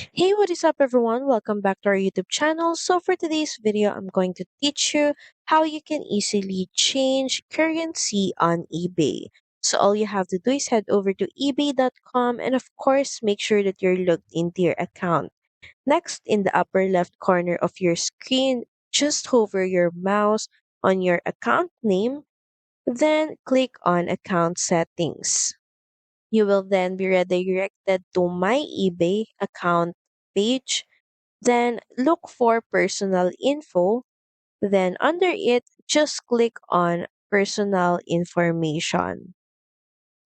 Hey, what is up everyone? Welcome back to our YouTube channel. So for today's video, I'm going to teach you how you can easily change currency on eBay. So all you have to do is head over to ebay.com and of course, make sure that you're logged into your account. Next, in the upper left corner of your screen, just hover your mouse on your account name, then click on account settings. You will then be redirected to my eBay account page. Then look for personal info. Then under it, just click on personal information.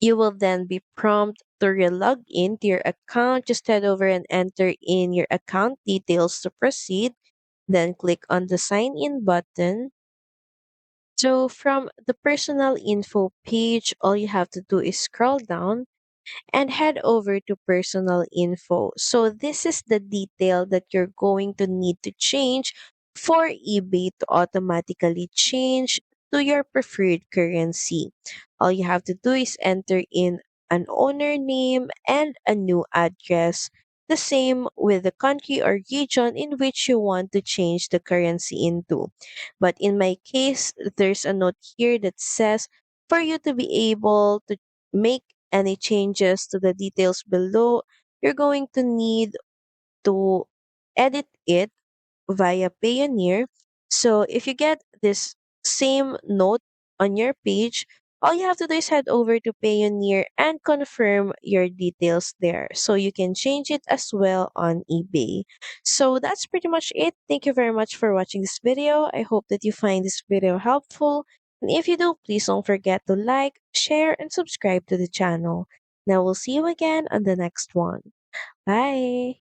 You will then be prompted to relog into your account. Just head over and enter in your account details to proceed. Then click on the sign in button. So from the personal info page, all you have to do is scroll down and head over to personal info. So this is the detail that you're going to need to change for eBay to automatically change to your preferred currency. All you have to do is enter in an owner name and a new address. The same with the country or region in which you want to change the currency into. But in my case, there's a note here that says for you to be able to make any changes to the details below, you're going to need to edit it via Payoneer. So if you get this same note on your page, all you have to do is head over to Payoneer and confirm your details there. So you can change it as well on eBay. So that's pretty much it. Thank you very much for watching this video. I hope that you find this video helpful. And if you do, please don't forget to like, share, and subscribe to the channel. Now we'll see you again on the next one. Bye!